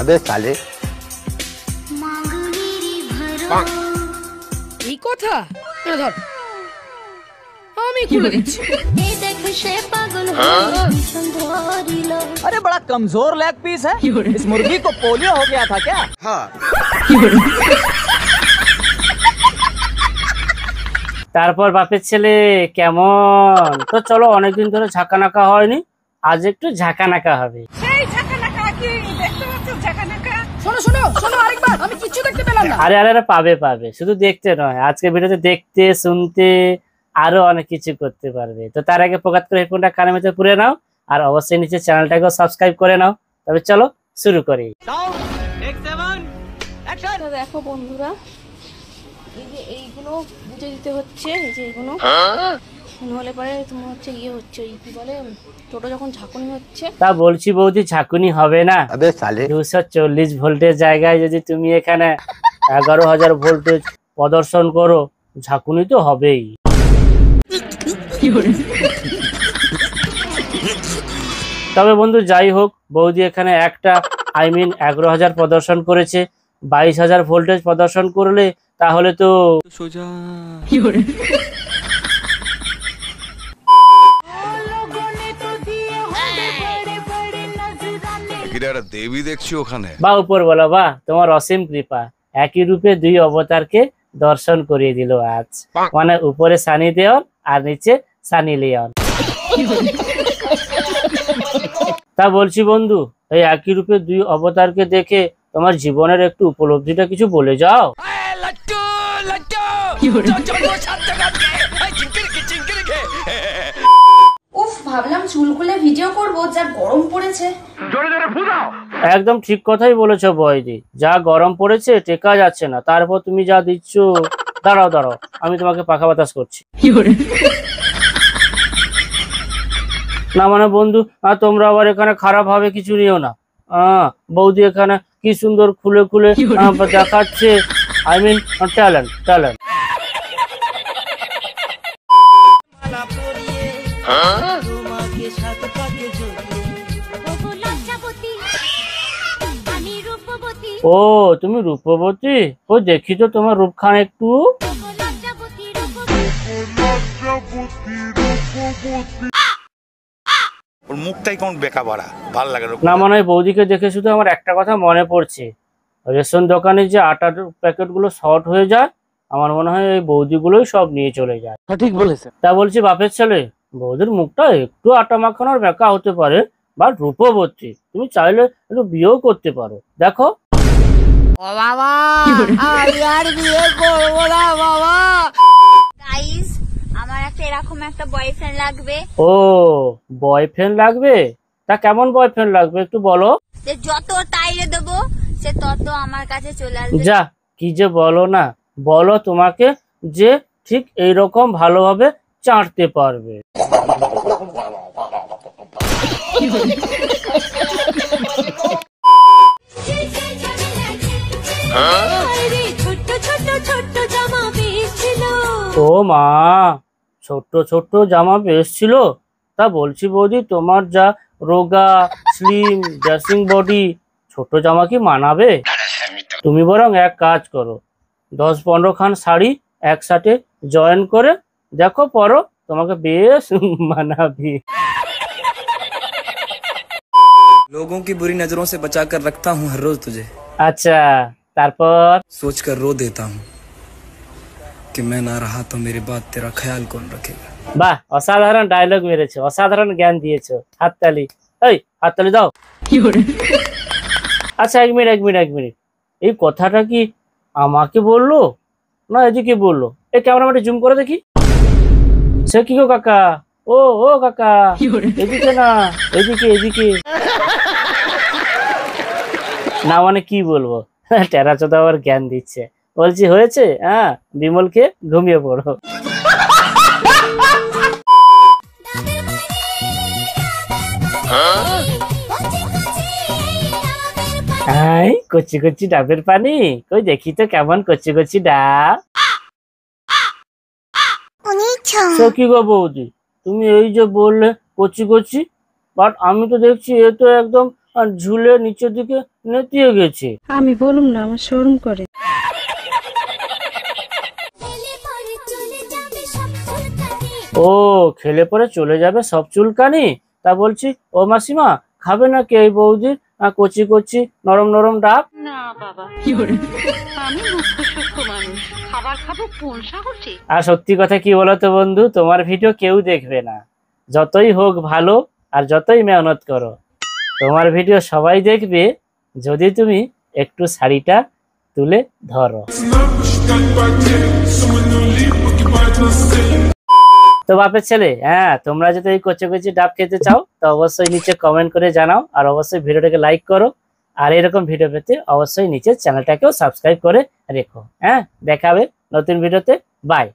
अबे साले এই কথা ধর আমি খুলে দিচ্ছি। अरे बड़ा कमजोर लेग पीस है, इस मुर्गी को पोलियो हो गया था क्या? हाँ। তারপর বাপের ছেলে কেমন? তো চলো, অনেকদিন ধরে ঝাঁকানাকা হয়নি, আজ একটু ঝাঁকানাকা হবে। আরে আরে আরে পাবে পাবে, শুধু দেখতে নয়, আজকে ভিডিওতে দেখতে শুনতে আরো অনেক কিছু করতে পারবে। তো তার আগে ফোকাস করে হেডফোনটা কানের মধ্যে পুরে নাও, আর অবশ্যই নিচে চ্যানেলটাকেও সাবস্ক্রাইব করে নাও। তবে চলো শুরু করি। দেখো বন্ধুরা, এই যে এইগুলো বুঝে দিতে হচ্ছে, এই যে এইগুলো হলে পরে তোমার হচ্ছে ইয়ে হচ্ছে, কি বলে, ছোট যখন ঝাঁকুনি হচ্ছে। তা বলছি বৌদি, ঝাঁকুনি হবে না? 240 ভোল্টের জায়গায় যদি তুমি এখানে 11,000 ভোল্টেজ প্রদর্শন করো, ঝাঁকুনি তো হবেই। তবে বন্ধু যাই হোক, বৌদি এখানে একটা 11,000 প্রদর্শন করেছে। 22,000 ভোল্টেজ প্রদর্শন করলে তাহলে তো সোজা। দেবী দেখছি ওখানে। বা উপর বলো, বা তোমার অসীম কৃপা, একই রূপে দুই অবতারকে দর্শন করিয়ে দিল আজ। মানে উপরে সানি দেওয়ান আর নিচে সানি লিওন। তা বলছি বন্ধু, এই একই রূপে দুই অবতারকে দেখে তোমার জীবনের একটু উপলব্ধিটা কিছু বলে যাও। উফ, ভাবলাম চুল খুলে ভিডিও করব, যা গরম পড়েছে। একদম ঠিক কথাই বলেছো বয়দি, যা গরম পড়েছে টেকা যাচ্ছে না। তারপর তুমি যা দিচ্ছ, দাঁড়াও দাঁড়াও, আমি তোমাকে পাখা বাতাস করছি। না মানে বন্ধু, তোমরা আবার এখানে খারাপ ভাবে কিছু নিও না। বৌদি এখানে কি সুন্দর খুলে খুলে দেখাচ্ছে, আই মিন ট্যালেন্ট ট্যালেন্ট। ও তুমি রূপবতী? ও দেখি তো তোমার রূপখান একটু। ওর মুখটাই কেমন বেকা ভরা, ভালো লাগে না মনে হয় বৌদিকে দেখে শুধু আমার একটা কথা মনে পড়ছে, রেশন দোকানে যে আটার প্যাকেট গুলো শর্ট হয়ে যায়, আমার মনে হয় এই বৌদিগুলোই সব নিয়ে চলে যায়। ঠিক বলেছে। তা বলছি বাপের ছেলে, বৌদির মুখটা একটু আটা মাখানোর বেকা হতে পারে, বাট রূপবতী, তুমি চাইলে একটু বিয়েও করতে পারো। দেখো বাবা, আমি আর বিয়ে করবো না বাবা। গাইস, আমার একটা এরকম একটা বয়ফ্রেন্ড লাগবে। ও বয়ফ্রেন্ড লাগবে? তা কেমন বয়ফ্রেন্ড লাগবে একটু বলো। যে যত টাইলে দেবো সে তত আমার কাছে চলে আসবে। যা কি যে বলো না, বলো তোমাকে যে ঠিক এইরকম ভালোভাবে চাটতে পারবে। ও মা, ছোট্ট ছোট্ট জামা বেশছিল? তা বলছি বৌদি, তোমার যা রোগা স্লিম ড্রেসিং বডি, ছোট জামা কি মানাবে? তুমি বরং এক কাজ করো, 10-15 খান শাড়ি একসাথে জয়েন করে দেখো, পরো, তোমাকে বেশ মানাবে। लोगों की बुरी नजरों से बचाकर रखता हूँ हर रोज तुझे। আচ্ছা, তারপর सोचकर रो देता हूँ कि मैं ना रहा तो मेरे बाद तेरा ख्याल कौन रखेगा। বাহ, অসাধারণ ডায়লগ মেরেছো, অসাধারণ জ্ঞান দিয়েছো, হাততালি। এই হাততালি দাও। আচ্ছা এক মিনিট, এই কথাটা কি আমাকে বললো না এদিকে বললো? এই ক্যামেরাম্যানটা জুম করে দেখি। সে কি গো কাকা? ও ও কাকা, এদিকে না, এদিকে এদিকে। না মানে কি বলবো, টেরাচোদা আবার জ্ঞান দিচ্ছে। বলছি হয়েছে, হ্যাঁ বিমলকে ঘুমিয়ে পড়ো। কচি কচি ডাবের পানি, কই দেখি তো কেমন কচি কচি ডাব। কি গো বৌদি, তুমি এই যে বললে কচি কচি, বাট আমি তো দেখছি এ তো একদম আর ঝুলে নিচের দিকে নেতিয়ে গেছে। আমি বলুম না, আমার শরম করে। ও, খেলে পরে চলে যাবে সব চুলকানি। তা বলছি, ও মাসিমা, খাবে নাকি এই বৌদির কচি কচি নরম নরম ডাব? আর সত্যি কথা কি বলতো বন্ধু, তোমার ভিডিও কেউ দেখবে না, যতই হোক ভালো আর যতই মেহনত করো। তোমার ভিডিও সবাই দেখবে যদি তুমি একটু শাড়িটা তুলে ধরো। তো বাপের ছেলে, হ্যাঁ, তোমরা যদি এই কচি কচি ডাব খেতে চাও তো অবশ্যই নিচে কমেন্ট করে জানাও, আর অবশ্যই ভিডিওটাকে লাইক করো, আর এরকম ভিডিও পেতে অবশ্যই নিচে চ্যানেলটাকেও সাবস্ক্রাইব করে রেখো। হ্যাঁ, দেখা হবে নতুন ভিডিওতে। বাই।